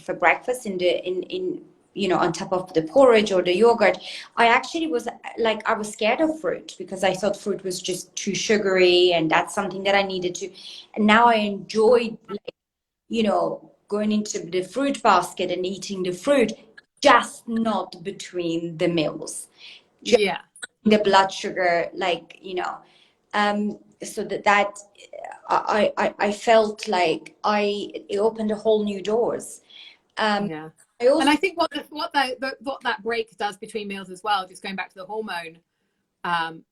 for breakfast in you know, on top of the porridge or the yogurt, I actually was like, I was scared of fruit, because I thought fruit was just too sugary, and that's something that I needed to. And now I enjoyed, like, you know, going into the fruit basket and eating the fruit, just not between the meals. Just the blood sugar, like, you know, so that I felt like it opened a whole new doors. And I think what that break does between meals as well, just going back to the hormone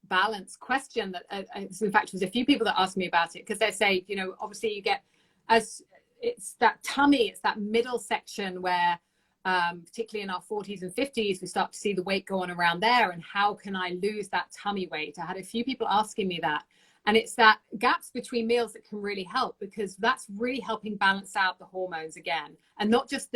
balance question, that in fact there's a few people that ask me about it, because they say, you know, obviously you get, as it's that tummy, it's that middle section where particularly in our 40s and 50s, we start to see the weight go on around there, and how can I lose that tummy weight? I had a few people asking me that. And it's that gaps between meals that can really help, because that's really helping balance out the hormones again. And not just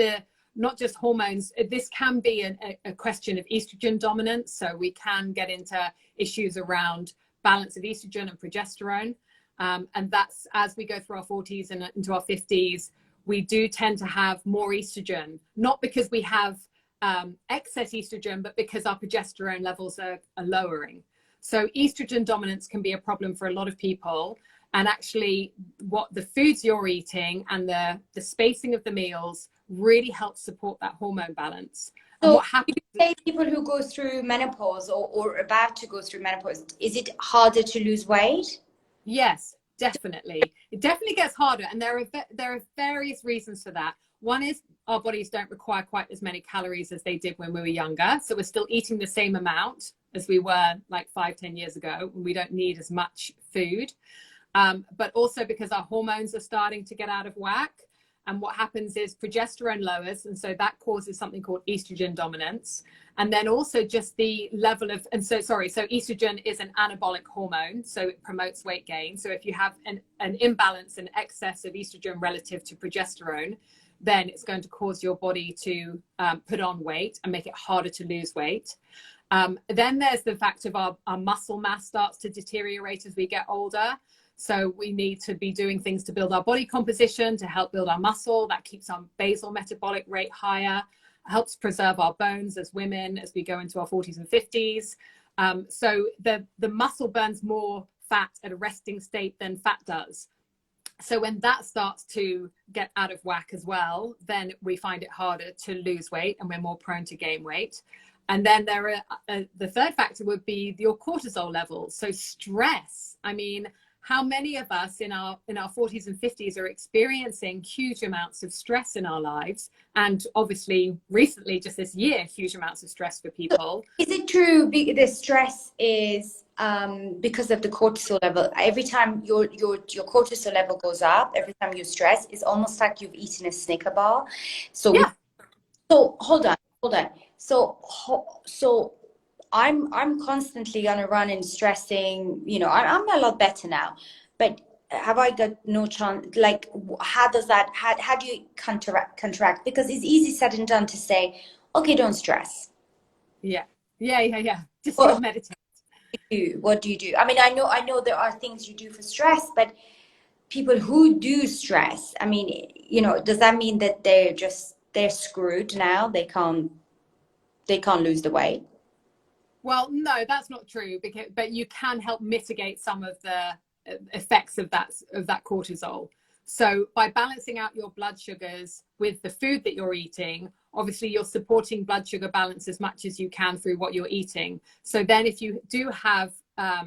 hormones. This can be a question of estrogen dominance. So we can get into issues around balance of estrogen and progesterone. And that's, as we go through our 40s and into our 50s, we do tend to have more estrogen, not because we have excess estrogen, but because our progesterone levels are lowering. So estrogen dominance can be a problem for a lot of people. And actually, what the foods you're eating and the spacing of the meals really helps support that hormone balance. So and what happens, you say people who go through menopause or about to go through menopause, is it harder to lose weight? Yes, definitely. It definitely gets harder. And there are various reasons for that. One is our bodies don't require quite as many calories as they did when we were younger. So we're still eating the same amount as we were like 5-10 years ago, and we don't need as much food. But also because our hormones are starting to get out of whack. And what happens is progesterone lowers. And so that causes something called estrogen dominance. And then also just the level of, so estrogen is an anabolic hormone. So it promotes weight gain. So if you have an imbalance, an excess of estrogen relative to progesterone, then it's going to cause your body to put on weight and make it harder to lose weight. Then there's the fact of our muscle mass starts to deteriorate as we get older. So we need to be doing things to build our body composition, to help build our muscle. That keeps our basal metabolic rate higher, helps preserve our bones as women as we go into our 40s and 50s. So the muscle burns more fat at a resting state than fat does. So when that starts to get out of whack as well, then we find it harder to lose weight and we're more prone to gain weight. And then the third factor would be your cortisol levels. So stress. I mean, how many of us in our 40s and 50s are experiencing huge amounts of stress in our lives? And obviously recently, just this year, huge amounts of stress for people. Is it true the stress is because of the cortisol level? Every time your cortisol level goes up, every time you stress, it's almost like you've eaten a Snicker bar. So Yeah. so hold on. So I'm constantly on a run and stressing. You know, I'm a lot better now, but have I got no chance? Like, how does that? How do you counteract? Because it's easy said and done to say, okay, don't stress. Yeah. Just Well, meditate. what do you do? I mean, I know there are things you do for stress, but people who do stress, I mean, you know, does that mean that they're screwed now? They can't lose the weight? Well, no, that's not true, but you can help mitigate some of the effects of that cortisol. So by balancing out your blood sugars with the food that you're eating, obviously you're supporting blood sugar balance as much as you can through what you're eating. So then if you do have a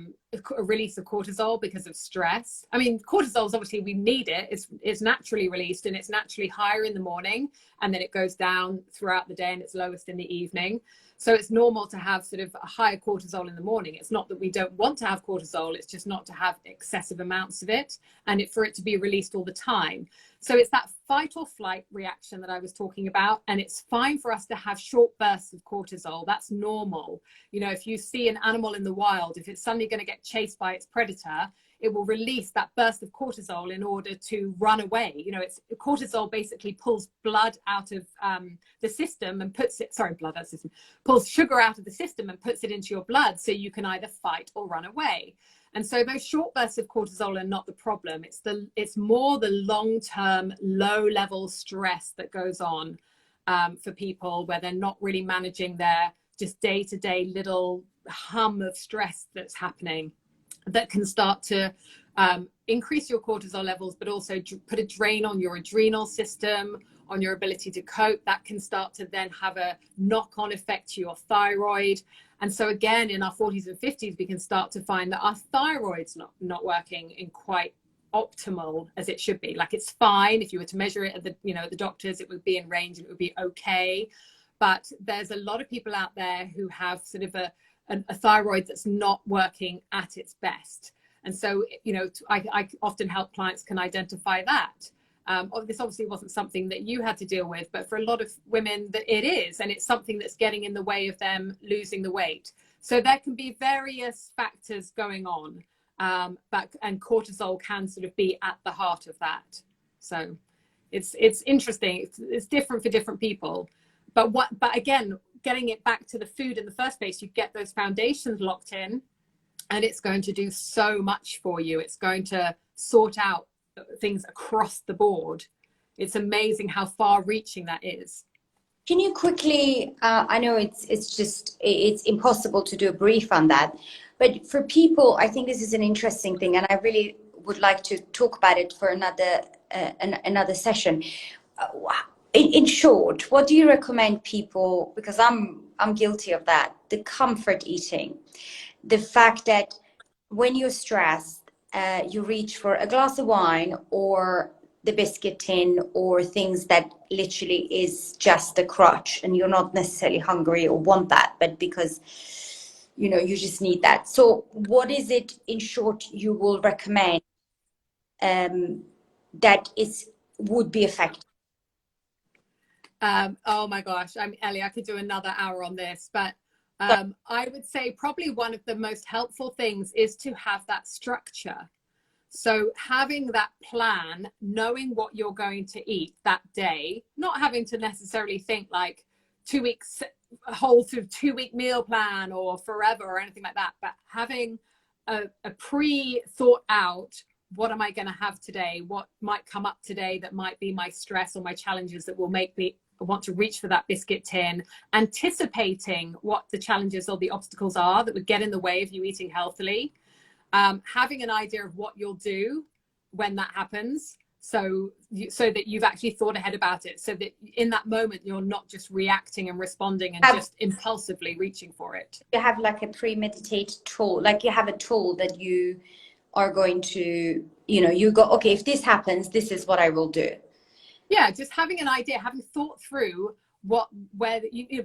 release of cortisol because of stress, I mean, cortisol is obviously, we need it. It's naturally released, and it's naturally higher in the morning, and then it goes down throughout the day and it's lowest in the evening. So it's normal to have sort of a higher cortisol in the morning. It's not that we don't want to have cortisol, it's just not to have excessive amounts of it, and for it to be released all the time. So it's that fight or flight reaction that I was talking about. And it's fine for us to have short bursts of cortisol. That's normal. You know, if you see an animal in the wild, if it's suddenly going to get chased by its predator, it will release that burst of cortisol in order to run away. You know, cortisol basically pulls blood out of the system and pulls sugar out of the system and puts it into your blood, so you can either fight or run away. And so those short bursts of cortisol are not the problem. It's more the long-term low-level stress that goes on for people, where they're not really managing their just day-to-day little hum of stress that's happening, that can start to increase your cortisol levels, but also put a drain on your adrenal system, on your ability to cope. That can start to then have a knock-on effect to your thyroid. And so again, in our 40s and 50s, we can start to find that our thyroid's not working in quite optimal as it should be. Like, it's fine. If you were to measure it at the doctors, it would be in range and it would be okay. But there's a lot of people out there who have sort of a thyroid that's not working at its best. And so, you know, I often help clients can identify that. This obviously wasn't something that you had to deal with, but for a lot of women that it is, and it's something that's getting in the way of them losing the weight. So there can be various factors going on, and cortisol can sort of be at the heart of that. So it's interesting. It's different for different people. But again, getting it back to the food in the first place, you get those foundations locked in, and it's going to do so much for you. It's going to sort out things across the board. It's amazing how far reaching that is. Can you quickly, I know it's impossible to do a brief on that, but for people, I think this is an interesting thing, and I really would like to talk about it for another session. In short, what do you recommend people, because I'm guilty of that, the comfort eating, the fact that when you're stressed, you reach for a glass of wine or the biscuit tin or things that literally is just a crutch, and you're not necessarily hungry or want that, but because, you know, you just need that. So what is it, in short, you will recommend that would be effective? Oh my gosh, Ellie, I could do another hour on this, but I would say probably one of the most helpful things is to have that structure. So having that plan, knowing what you're going to eat that day, not having to necessarily think like 2 weeks, a whole sort of 2-week meal plan or forever or anything like that, but having a pre-thought out, what am I going to have today? What might come up today that might be my stress or my challenges that will make me want to reach for that biscuit tin, anticipating what the challenges or the obstacles are that would get in the way of you eating healthily. Having an idea of what you'll do when that happens. So that you've actually thought ahead about it, so that in that moment you're not just reacting and responding and just impulsively reaching for it. You have like a premeditated tool, like you have a tool that you are going to, you go, okay, if this happens, this is what I will do. Yeah, just having an idea, having thought through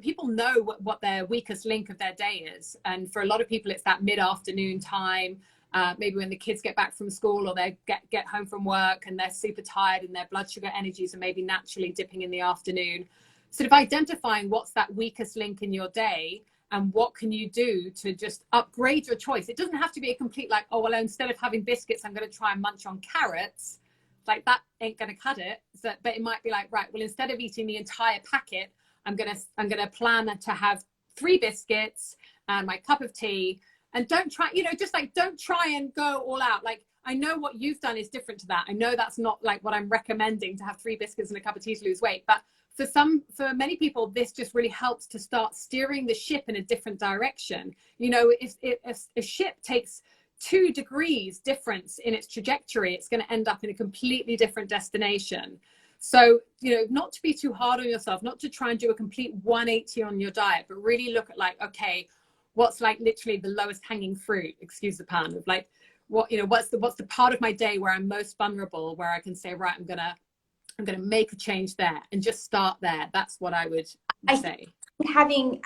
people know what their weakest link of their day is, and for a lot of people it's that mid-afternoon time, maybe when the kids get back from school, or they get home from work and they're super tired and their blood sugar energies are maybe naturally dipping in the afternoon. Sort of identifying what's that weakest link in your day and what can you do to just upgrade your choice. It doesn't have to be a complete like, oh, well, instead of having biscuits, I'm going to try and munch on carrots. Like that ain't going to cut it. So, but it might be like, right, well, instead of eating the entire packet, I'm gonna plan to have 3 biscuits and my cup of tea. And don't try, don't try and go all out. Like, I know what you've done is different to that. I know that's not like what I'm recommending, to have 3 biscuits and a cup of tea to lose weight. But for many people, this just really helps to start steering the ship in a different direction. If a ship takes 2 degrees difference in its trajectory, it's going to end up in a completely different destination. So, not to be too hard on yourself, not to try and do a complete 180 on your diet, but really look at like, okay, what's like literally the lowest hanging fruit, excuse the pun, of like, what's the part of my day where I'm most vulnerable, where I can say, right, I'm gonna make a change there, and just start there. That's what I would say. Having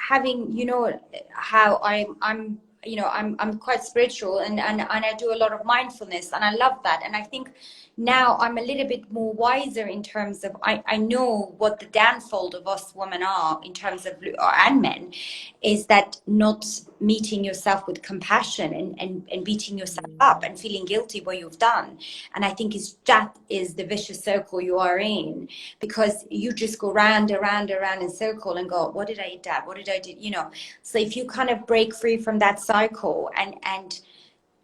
how I'm quite spiritual, and I do a lot of mindfulness, and I love that. And I think now I'm a little bit more wiser in terms of I know what the downfall of us women are in terms of, and men, is that not meeting yourself with compassion and beating yourself up and feeling guilty what you've done. And I think that is the vicious circle you are in, because you just go round and round and round in circle and go, what did I eat that? What did I do? So if you kind of break free from that cycle and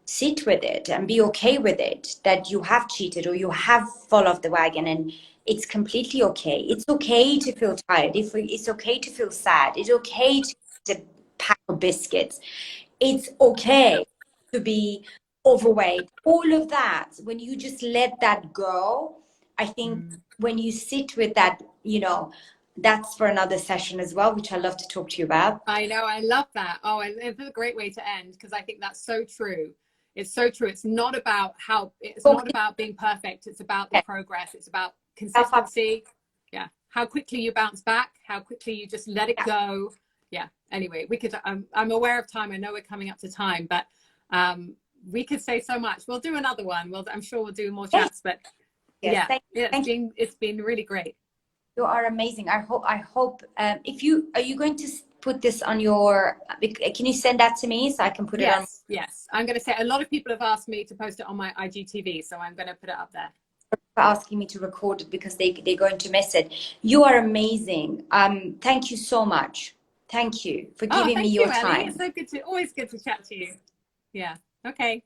sit with it and be okay with it, that you have cheated or you have fall off the wagon, and it's completely okay. It's okay to feel tired. It's okay to feel sad. It's okay to eat a pack of biscuits. It's okay to be overweight. All of that, when you just let that go, I think when you sit with that, that's for another session as well, which I love to talk to you about. I know, I love that. Oh, and it's a great way to end, because I think that's so true. It's so true. It's not about not about being perfect. It's about the progress. It's about consistency. Yeah. How quickly you bounce back, how quickly you just let it go. Yeah. Anyway, I'm aware of time. I know we're coming up to time, but we could say so much. We'll do another one. I'm sure we'll do more chats, but it's been really great. You are amazing. I hope are you going to put this on your, can you send that to me so I can put it on? Yes. I'm going to say, a lot of people have asked me to post it on my IGTV, so I'm going to put it up there. Asking me to record it because they're going to miss it. You are amazing. Thank you so much. Thank you for giving me your time. It's so good always good to chat to you. Yeah. Okay.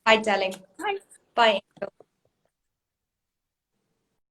Bye, darling. Bye. Bye.